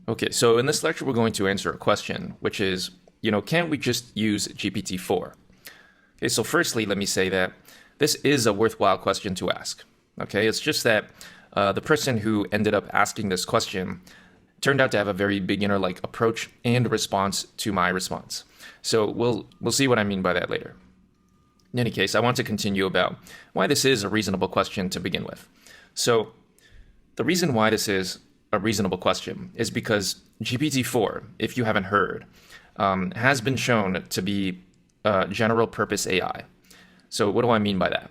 Okay, so in this lecture, we're going to answer a question, which is, can't we just use GPT-4? Okay, so firstly, let me say that this is a worthwhile question to ask. Okay, it's just that the person who ended up asking this question turned out to have a very beginner-like approach and response to my response. So we'll see what I mean by that later. In any case, I want to continue about why this is a reasonable question to begin with. So the reason why this is a reasonable question is because GPT-4, if you haven't heard, has been shown to be general purpose AI. So what do I mean by that?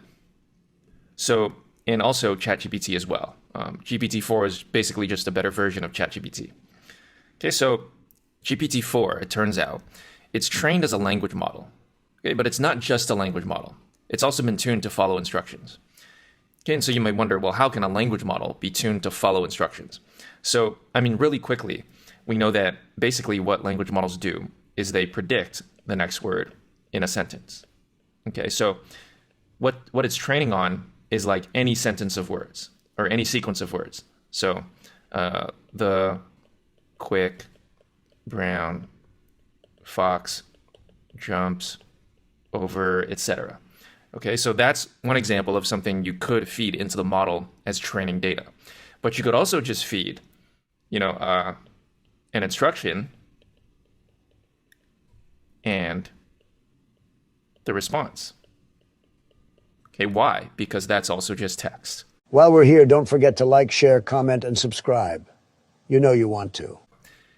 So, and also ChatGPT as well. GPT-4 is basically just a better version of ChatGPT. Okay, so GPT-4, it turns out, it's trained as a language model. Okay, but it's not just a language model. It's also been tuned to follow instructions. Okay, and so you might wonder, well, how can a language model be tuned to follow instructions? So, really quickly, we know that basically what language models do is they predict the next word in a sentence. Okay, so what it's training on is like any sentence of words or any sequence of words. So the quick brown fox jumps over, etc. Okay, so that's one example of something you could feed into the model as training data. But you could also just feed, an instruction and the response. Okay, why? Because that's also just text. While we're here, don't forget to like, share, comment, and subscribe. You know you want to.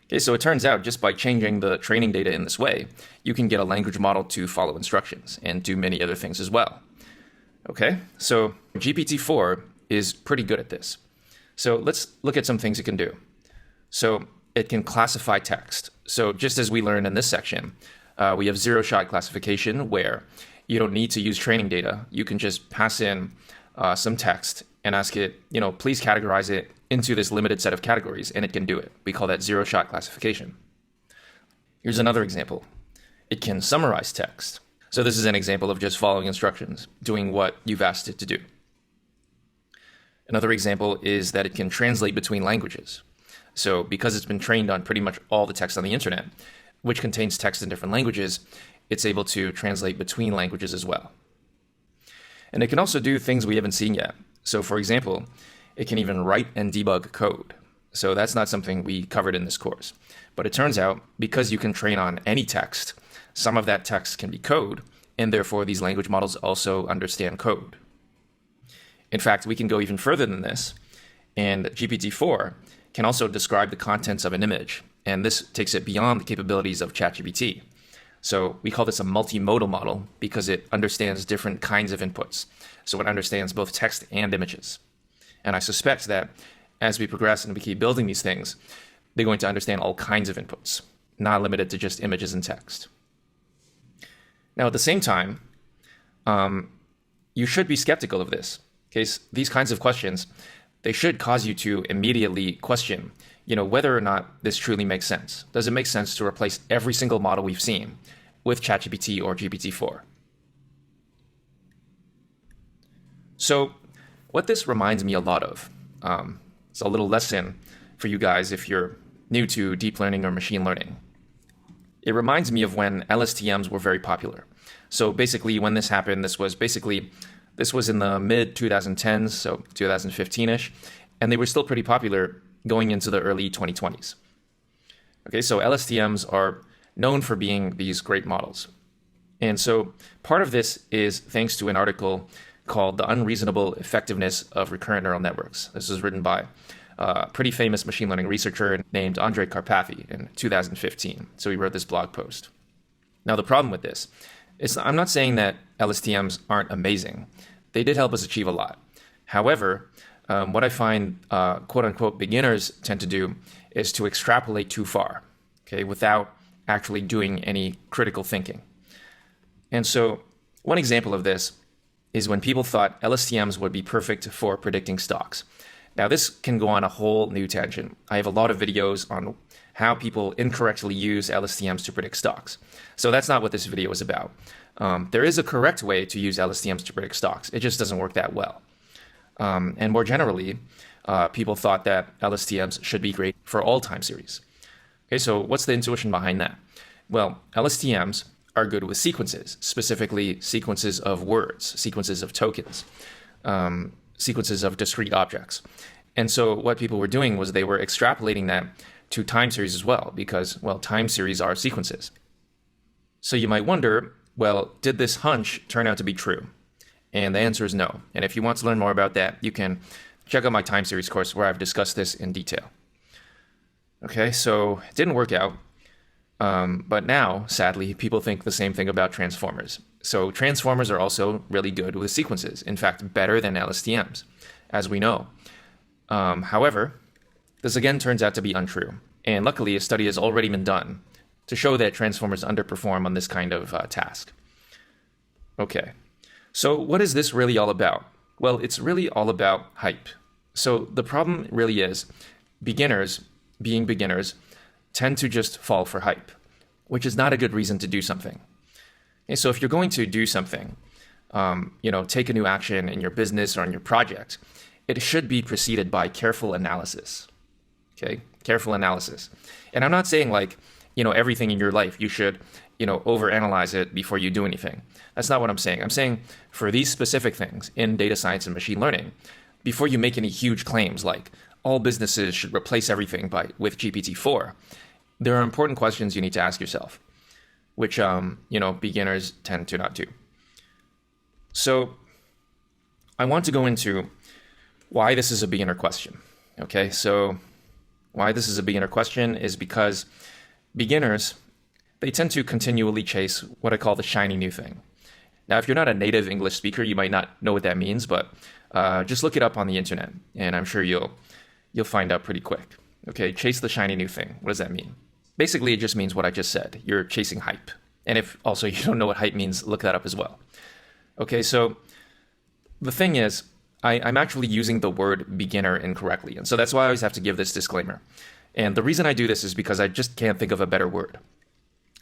Okay, so it turns out just by changing the training data in this way, you can get a language model to follow instructions and do many other things as well. Okay, so GPT-4 is pretty good at this. So let's look at some things it can do. So it can classify text. So just as we learned in this section, we have zero-shot classification where you don't need to use training data. You can just pass in some text and ask it, please categorize it into this limited set of categories, and it can do it. We call that zero-shot classification. Here's another example. It can summarize text. So this is an example of just following instructions, doing what you've asked it to do. Another example is that it can translate between languages. So because it's been trained on pretty much all the text on the internet, which contains text in different languages, it's able to translate between languages as well. And it can also do things we haven't seen yet. So for example, it can even write and debug code. So that's not something we covered in this course. But it turns out, because you can train on any text, some of that text can be code, and therefore these language models also understand code. In fact, we can go even further than this, and GPT-4 can also describe the contents of an image, and this takes it beyond the capabilities of ChatGPT. So we call this a multimodal model because it understands different kinds of inputs. So it understands both text and images. And I suspect that as we progress and we keep building these things, they're going to understand all kinds of inputs, not limited to just images and text. Now, at the same time, you should be skeptical of this. Okay, so these kinds of questions, they should cause you to immediately question, whether or not this truly makes sense. Does it make sense to replace every single model we've seen with ChatGPT or GPT-4? So what this reminds me a lot of, it's a little lesson for you guys if you're new to deep learning or machine learning. It reminds me of when LSTMs were very popular. So basically when this happened, this was in the mid 2010s, so 2015-ish, and they were still pretty popular going into the early 2020s. Okay, so LSTMs are known for being these great models. And so part of this is thanks to an article called The Unreasonable Effectiveness of Recurrent Neural Networks. This was written by a pretty famous machine learning researcher named Andrej Karpathy in 2015. So he wrote this blog post. Now the problem with this is I'm not saying that LSTMs aren't amazing. They did help us achieve a lot. However, what I find quote-unquote beginners tend to do is to extrapolate too far, okay, without actually doing any critical thinking. And so one example of this is when people thought LSTMs would be perfect for predicting stocks. Now, this can go on a whole new tangent. I have a lot of videos on how people incorrectly use LSTMs to predict stocks. So that's not what this video is about. There is a correct way to use LSTMs to predict stocks. It just doesn't work that well. And more generally, people thought that LSTMs should be great for all time series. Okay, so what's the intuition behind that? Well, LSTMs are good with sequences, specifically sequences of words, sequences of tokens, sequences of discrete objects. And so what people were doing was they were extrapolating that to time series as well, because, well, time series are sequences. So you might wonder, well, did this hunch turn out to be true? And the answer is no. And if you want to learn more about that, you can check out my time series course where I've discussed this in detail. Okay, so it didn't work out. But now, sadly, people think the same thing about transformers. So transformers are also really good with sequences. In fact, better than LSTMs, as we know. However, this again turns out to be untrue. And luckily, a study has already been done to show that transformers underperform on this kind of task. Okay, so what is this really all about? Well, it's really all about hype. So the problem really is beginners, being beginners, tend to just fall for hype, which is not a good reason to do something. And so if you're going to do something, take a new action in your business or in your project, it should be preceded by careful analysis. Okay, careful analysis. And I'm not saying everything in your life, you should, overanalyze it before you do anything. That's not what I'm saying. I'm saying for these specific things in data science and machine learning, before you make any huge claims like all businesses should replace everything with GPT-4, there are important questions you need to ask yourself, which, beginners tend to not do. So I want to go into why this is a beginner question. Okay, so why this is a beginner question is because beginners, they tend to continually chase what I call the shiny new thing. Now, if you're not a native English speaker, you might not know what that means, but just look it up on the internet, and I'm sure you'll find out pretty quick. Okay, chase the shiny new thing. What does that mean? Basically, it just means what I just said. You're chasing hype. And if also you don't know what hype means, look that up as well. Okay, so the thing is, I'm actually using the word beginner incorrectly. And so that's why I always have to give this disclaimer. And the reason I do this is because I just can't think of a better word.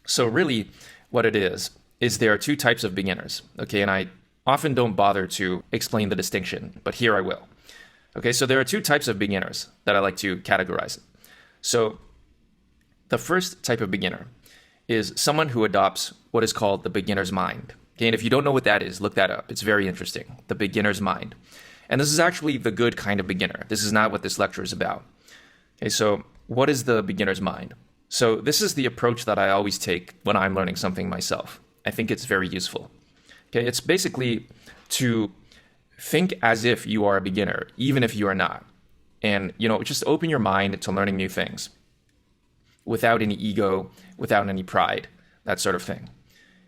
So really, what it is there are two types of beginners. Okay, and I often don't bother to explain the distinction, but here I will. Okay, so there are two types of beginners that I like to categorize. So the first type of beginner is someone who adopts what is called the beginner's mind. Okay, and if you don't know what that is, look that up. It's very interesting, the beginner's mind. And this is actually the good kind of beginner. This is not what this lecture is about. Okay, so what is the beginner's mind? So this is the approach that I always take when I'm learning something myself. I think it's very useful. Okay, it's basically to think as if you are a beginner, even if you are not. And, just open your mind to learning new things without any ego, without any pride, that sort of thing.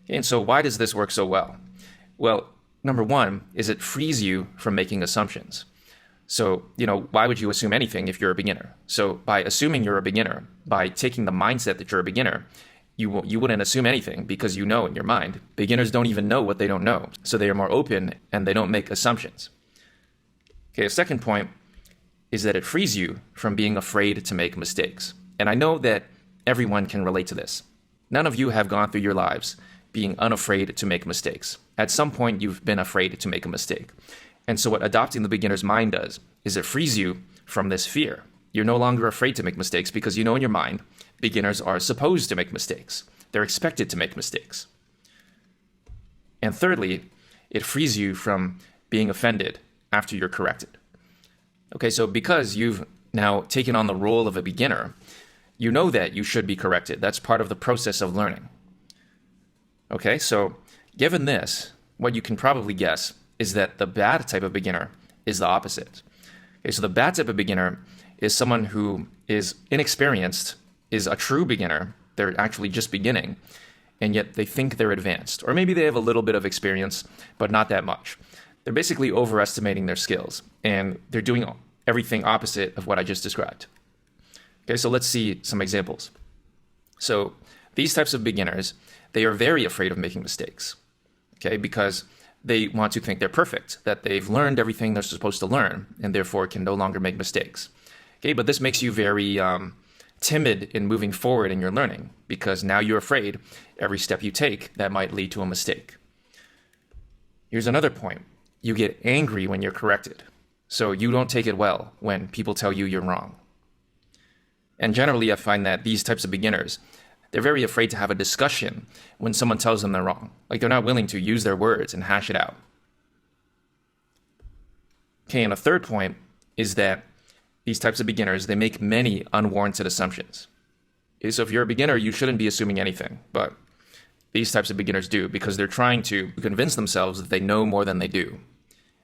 Okay, and so why does this work so well? Well, number one is it frees you from making assumptions. So, why would you assume anything if you're a beginner? So by assuming you're a beginner, by taking the mindset that you're a beginner, you wouldn't assume anything because you know in your mind. Beginners don't even know what they don't know. So they are more open and they don't make assumptions. Okay, a second point is that it frees you from being afraid to make mistakes. And I know that everyone can relate to this. None of you have gone through your lives being unafraid to make mistakes. At some point, you've been afraid to make a mistake. And so what adopting the beginner's mind does is it frees you from this fear. You're no longer afraid to make mistakes because you know in your mind, beginners are supposed to make mistakes. They're expected to make mistakes. And thirdly, it frees you from being offended after you're corrected. Okay, so because you've now taken on the role of a beginner, you know that you should be corrected. That's part of the process of learning. Okay, so given this, what you can probably guess is that the bad type of beginner is the opposite. Okay, so the bad type of beginner is someone who is inexperienced, is a true beginner. They're actually just beginning, and yet they think they're advanced. Or maybe they have a little bit of experience, but not that much. They're basically overestimating their skills, and they're doing everything opposite of what I just described. Okay, so let's see some examples. So these types of beginners, they are very afraid of making mistakes, okay, because they want to think they're perfect, that they've learned everything they're supposed to learn, and therefore can no longer make mistakes. Okay, but this makes you very timid in moving forward in your learning, because now you're afraid every step you take that might lead to a mistake. Here's another point. You get angry when you're corrected. So you don't take it well when people tell you you're wrong. And generally, I find that these types of beginners, they're very afraid to have a discussion when someone tells them they're wrong. Like they're not willing to use their words and hash it out. Okay, and a third point is that these types of beginners, they make many unwarranted assumptions. Okay, so if you're a beginner, you shouldn't be assuming anything, but these types of beginners do because they're trying to convince themselves that they know more than they do.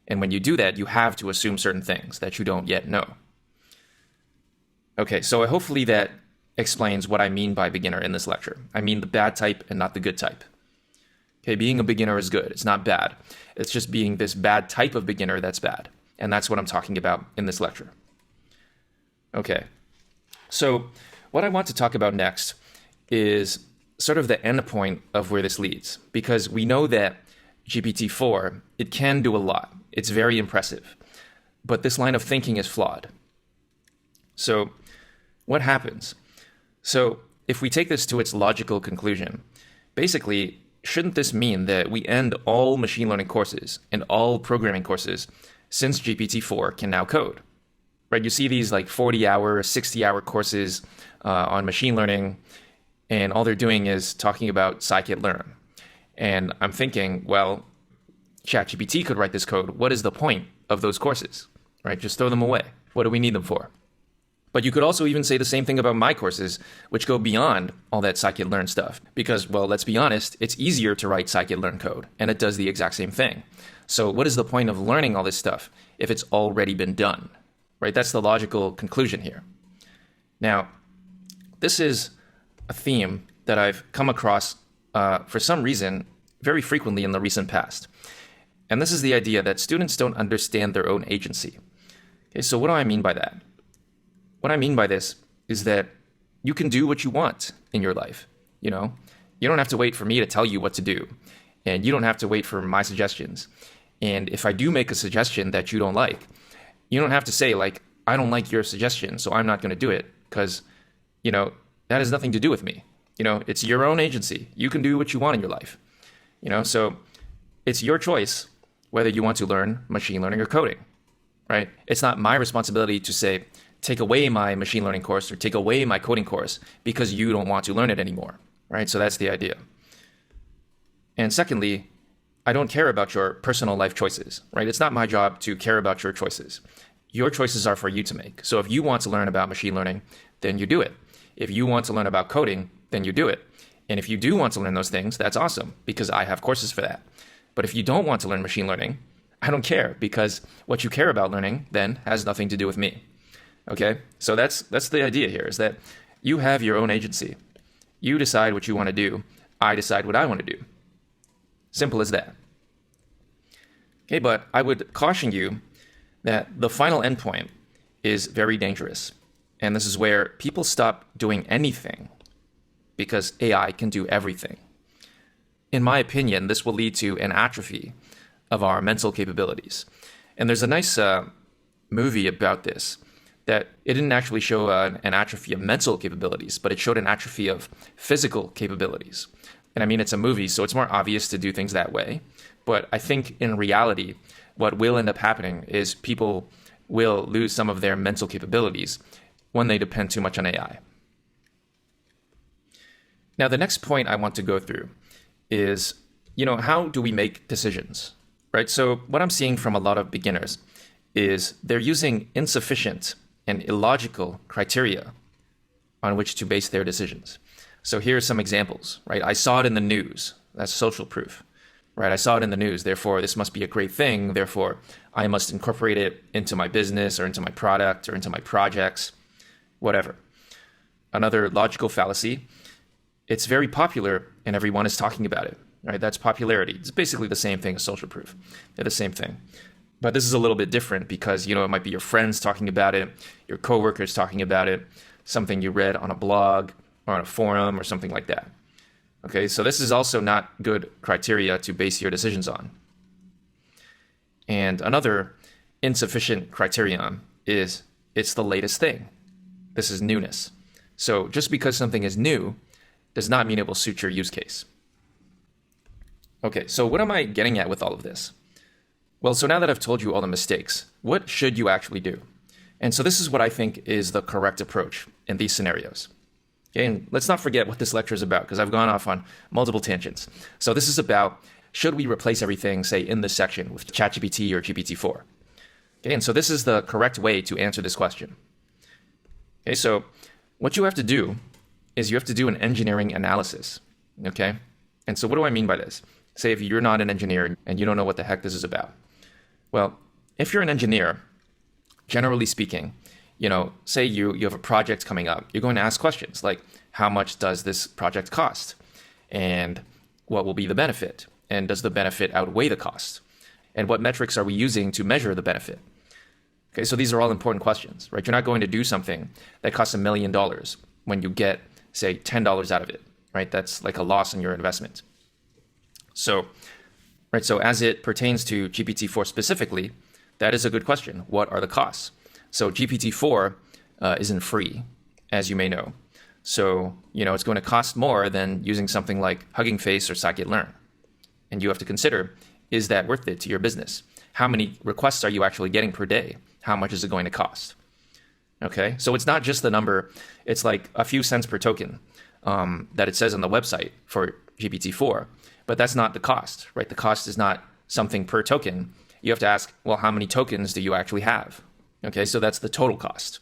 And when you do that, you have to assume certain things that you don't yet know. Okay, so hopefully that explains what I mean by beginner in this lecture. I mean the bad type and not the good type. Okay, being a beginner is good. It's not bad. It's just being this bad type of beginner that's bad. And that's what I'm talking about in this lecture. Okay, so what I want to talk about next is sort of the end point of where this leads, because we know that GPT-4, it can do a lot. It's very impressive, but this line of thinking is flawed. So what happens? So if we take this to its logical conclusion, basically, shouldn't this mean that we end all machine learning courses and all programming courses since GPT-4 can now code? Right? You see these like 40-hour, 60-hour courses on machine learning, and all they're doing is talking about scikit-learn. And I'm thinking, well, ChatGPT could write this code. What is the point of those courses? Right? Just throw them away. What do we need them for? But you could also even say the same thing about my courses, which go beyond all that scikit-learn stuff. Because, well, let's be honest, it's easier to write scikit-learn code, and it does the exact same thing. So what is the point of learning all this stuff if it's already been done? Right? That's the logical conclusion here. Now, this is a theme that I've come across for some reason very frequently in the recent past. And this is the idea that students don't understand their own agency. Okay, so what do I mean by that? What I mean by this is that you can do what you want in your life. You know, you don't have to wait for me to tell you what to do, and you don't have to wait for my suggestions. And if I do make a suggestion that you don't like, you don't have to say like, I don't like your suggestion, so I'm not going to do it, because, you know, that has nothing to do with me. You know, it's your own agency. You can do what you want in your life. You know, so it's your choice whether you want to learn machine learning or coding, right? It's not my responsibility to say, take away my machine learning course or take away my coding course because you don't want to learn it anymore, right? So that's the idea. And secondly, I don't care about your personal life choices, right? It's not my job to care about your choices. Your choices are for you to make. So if you want to learn about machine learning, then you do it. If you want to learn about coding, then you do it. And if you do want to learn those things, that's awesome, because I have courses for that. But if you don't want to learn machine learning, I don't care, because what you care about learning then has nothing to do with me. Okay? So that's the idea here, is that you have your own agency. You decide what you want to do. I decide what I want to do. Simple as that. Okay, but I would caution you that the final endpoint is very dangerous. And this is where people stop doing anything because AI can do everything. In my opinion, this will lead to an atrophy of our mental capabilities. And there's a nice movie about this, that it didn't actually show an atrophy of mental capabilities, but it showed an atrophy of physical capabilities. And I mean, it's a movie, so it's more obvious to do things that way. But I think in reality, what will end up happening is people will lose some of their mental capabilities when they depend too much on AI. Now, the next point I want to go through is, how do we make decisions, right? So what I'm seeing from a lot of beginners is they're using insufficient and illogical criteria on which to base their decisions. So here are some examples, right? I saw it in the news. That's social proof, right? I saw it in the news. Therefore, this must be a great thing. Therefore, I must incorporate it into my business or into my product or into my projects, whatever. Another logical fallacy. It's very popular and everyone is talking about it, right? That's popularity. It's basically the same thing as social proof. They're the same thing. But this is a little bit different because, it might be your friends talking about it, your coworkers talking about it, something you read on a blog or on a forum or something like that. Okay, so this is also not good criteria to base your decisions on. And another insufficient criterion is it's the latest thing. This is newness. So just because something is new does not mean it will suit your use case. Okay, so what am I getting at with all of this? Well, so now that I've told you all the mistakes, what should you actually do? And so this is what I think is the correct approach in these scenarios. Okay, and let's not forget what this lecture is about, because I've gone off on multiple tangents. So this is about, should we replace everything, say, in this section with ChatGPT or GPT-4? Okay, and so this is the correct way to answer this question. Okay, so what you have to do is you have to do an engineering analysis. Okay, and so what do I mean by this? Say if you're not an engineer and you don't know what the heck this is about. Well, if you're an engineer, generally speaking, say you have a project coming up, you're going to ask questions like, how much does this project cost? And what will be the benefit? And does the benefit outweigh the cost? And what metrics are we using to measure the benefit? Okay, so these are all important questions, right? You're not going to do something that costs $1 million when you get, say, $10 out of it, right? That's like a loss in your investment. So as it pertains to GPT-4 specifically, that is a good question. What are the costs? So GPT-4 isn't free, as you may know. So, it's going to cost more than using something like Hugging Face or Scikit-learn. And you have to consider, is that worth it to your business? How many requests are you actually getting per day? How much is it going to cost? Okay, so it's not just the number. It's like a few cents per token that it says on the website for GPT-4. But that's not the cost, right? The cost is not something per token. You have to ask, well, how many tokens do you actually have? Okay, so that's the total cost.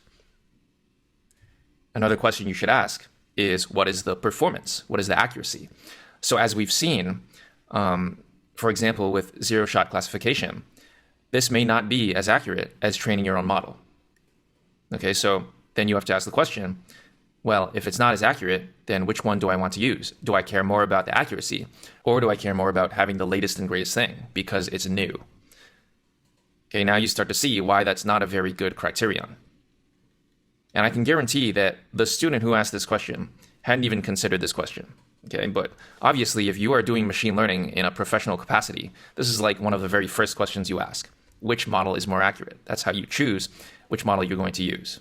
Another question you should ask is, what is the performance? What is the accuracy? So as we've seen, for example, with zero-shot classification, this may not be as accurate as training your own model. Okay, so then you have to ask the question, well, if it's not as accurate, then which one do I want to use? Do I care more about the accuracy, or do I care more about having the latest and greatest thing because it's new? Okay, now you start to see why that's not a very good criterion. And I can guarantee that the student who asked this question hadn't even considered this question. Okay, but obviously, if you are doing machine learning in a professional capacity, this is like one of the very first questions you ask. Which model is more accurate? That's how you choose which model you're going to use.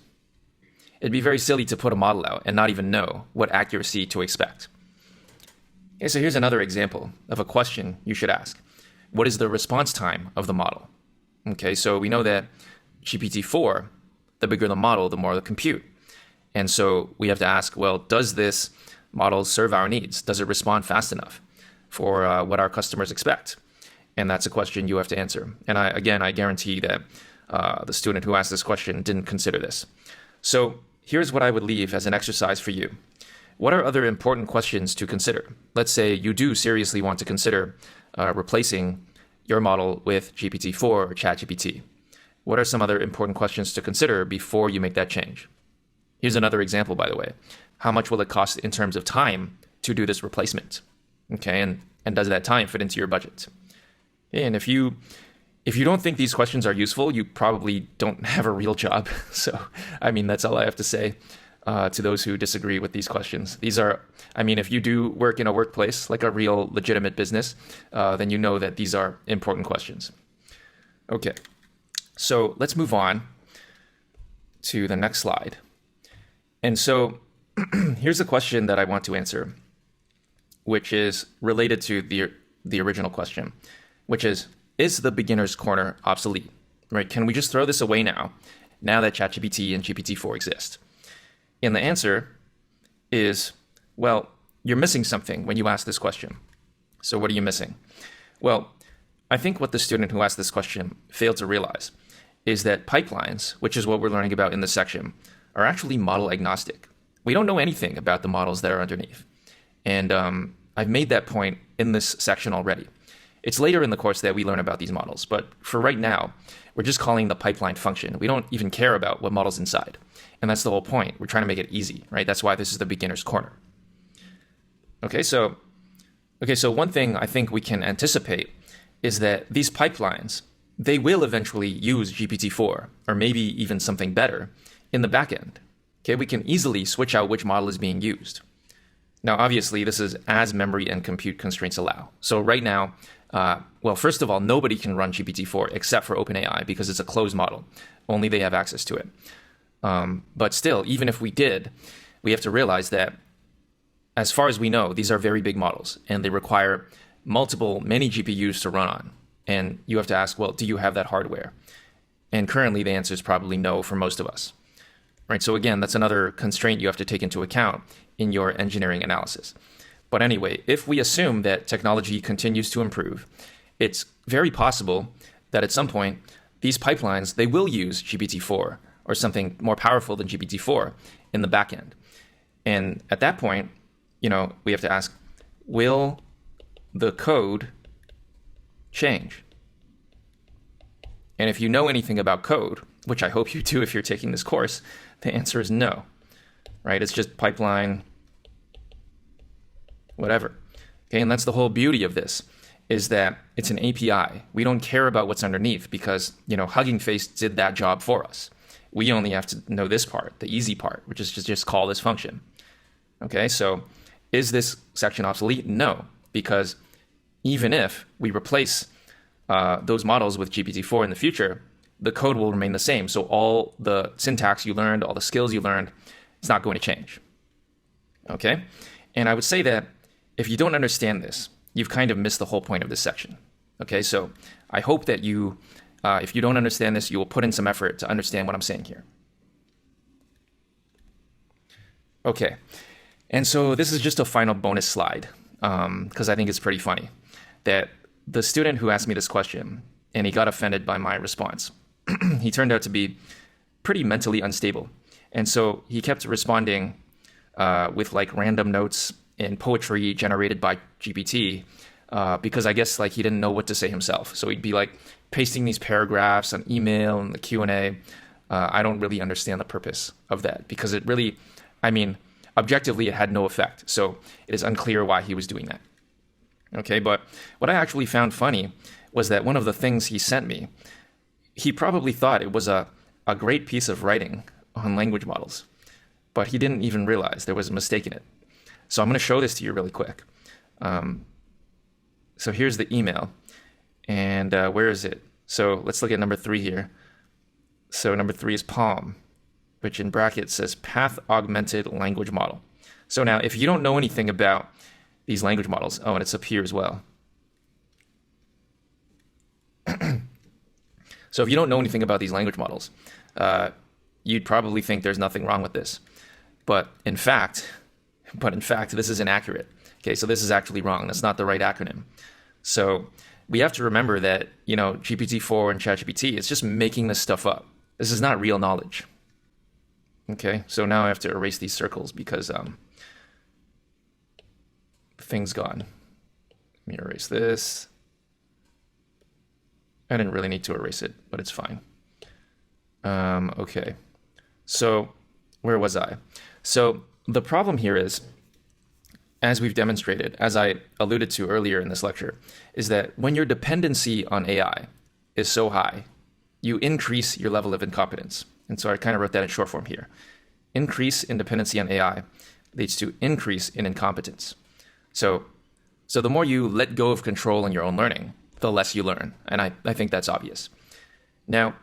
It'd be very silly to put a model out and not even know what accuracy to expect. Okay, so here's another example of a question you should ask. What is the response time of the model? Okay, so we know that GPT-4, the bigger the model, the more the compute. And so we have to ask, well, does this model serve our needs? Does it respond fast enough for what our customers expect? And that's a question you have to answer. And I guarantee that the student who asked this question didn't consider this. So here's what I would leave as an exercise for you. What are other important questions to consider? Let's say you do seriously want to consider replacing your model with GPT-4 or ChatGPT. What are some other important questions to consider before you make that change? Here's another example, by the way. How much will it cost in terms of time to do this replacement? Okay, and does that time fit into your budget? And if you don't think these questions are useful, you probably don't have a real job. So, that's all I have to say to those who disagree with these questions. These are, if you do work in a workplace, like a real legitimate business, then you know that these are important questions. Okay, so let's move on to the next slide. And so here's a question that I want to answer, which is related to the original question, which is the beginner's corner obsolete? Right? Can we just throw this away now that ChatGPT and GPT-4 exist? And the answer is, well, you're missing something when you ask this question. So what are you missing? Well, I think what the student who asked this question failed to realize is that pipelines, which is what we're learning about in this section, are actually model agnostic. We don't know anything about the models that are underneath. And I've made that point in this section already. It's later in the course that we learn about these models, but for right now, we're just calling the pipeline function. We don't even care about what model's inside. And that's the whole point. We're trying to make it easy, right? That's why this is the beginner's corner. Okay, so one thing I think we can anticipate is that these pipelines, they will eventually use GPT-4, or maybe even something better, in the backend. Okay, we can easily switch out which model is being used. Now, obviously, this is as memory and compute constraints allow. So right now, first of all, nobody can run GPT-4 except for OpenAI because it's a closed model. Only they have access to it. But still, even if we did, we have to realize that as far as we know, these are very big models and they require many GPUs to run on. And you have to ask, well, do you have that hardware? And currently the answer is probably no for most of us. Right? So again, that's another constraint you have to take into account in your engineering analysis. But anyway, if we assume that technology continues to improve, it's very possible that at some point, these pipelines, they will use GPT-4 or something more powerful than GPT-4 in the backend. And at that point, we have to ask, will the code change? And if you know anything about code, which I hope you do if you're taking this course, the answer is no, right? It's just pipeline, whatever. Okay, and that's the whole beauty of this, is that it's an API. We don't care about what's underneath because, Hugging Face did that job for us. We only have to know this part, the easy part, which is just call this function. Okay, so is this section obsolete? No, because even if we replace those models with GPT-4 in the future, the code will remain the same. So all the syntax you learned, all the skills you learned, it's not going to change. Okay? And I would say that if you don't understand this, you've kind of missed the whole point of this section. Okay? So I hope that you, if you don't understand this, you will put in some effort to understand what I'm saying here. Okay. And so this is just a final bonus slide, because I think it's pretty funny that the student who asked me this question and he got offended by my response, he turned out to be pretty mentally unstable. And so he kept responding with like random notes and poetry generated by GPT because I guess like he didn't know what to say himself. So he'd be like pasting these paragraphs on email and the Q&A. I don't really understand the purpose of that because it really, objectively it had no effect. So it is unclear why he was doing that. Okay, but what I actually found funny was that one of the things he sent me, he probably thought it was a great piece of writing on language models, but he didn't even realize there was a mistake in it. So I'm going to show this to you really quick. So here's the email, and where is it? So let's look at number 3 here. So number 3 is PaLM, which in brackets says Path Augmented Language Model. So now if you don't know anything about these language models, and it's up here as well. So if you don't know anything about these language models, you'd probably think there's nothing wrong with this. But in fact, this is inaccurate. Okay, so this is actually wrong. That's not the right acronym. So we have to remember that, GPT-4 and ChatGPT, it's just making this stuff up. This is not real knowledge. Okay, so now I have to erase these circles because the thing's gone. Let me erase this. I didn't really need to erase it, but it's fine. Okay, so where was I? So the problem here is, as we've demonstrated, as I alluded to earlier in this lecture, is that when your dependency on AI is so high, you increase your level of incompetence. And so I kind of wrote that in short form here. Increase in dependency on AI leads to increase in incompetence. So the more you let go of control in your own learning, the less you learn. And I think that's obvious. Now,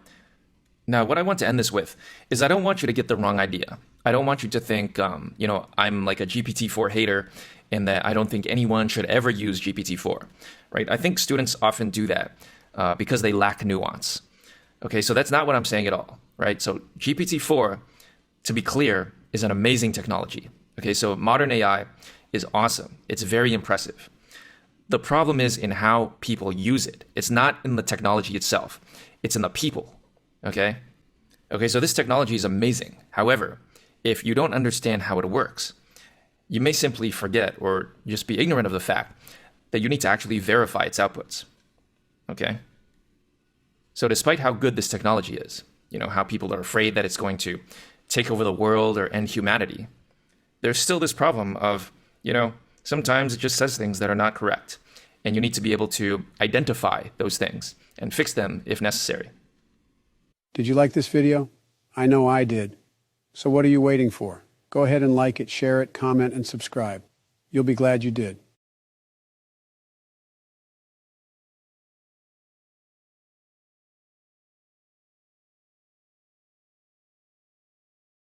what I want to end this with is I don't want you to get the wrong idea. I don't want you to think, I'm like a GPT-4 hater and that I don't think anyone should ever use GPT-4, right? I think students often do that because they lack nuance. Okay, so that's not what I'm saying at all, right? So GPT-4, to be clear, is an amazing technology. Okay, so modern AI is awesome. It's very impressive. The problem is in how people use it. It's not in the technology itself. It's in the people, okay? Okay, so this technology is amazing. However, if you don't understand how it works, you may simply forget or just be ignorant of the fact that you need to actually verify its outputs, okay? So despite how good this technology is, how people are afraid that it's going to take over the world or end humanity, there's still this problem of, sometimes it just says things that are not correct. And you need to be able to identify those things and fix them if necessary. Did you like this video? I know I did. So what are you waiting for? Go ahead and like it, share it, comment, and subscribe. You'll be glad you did.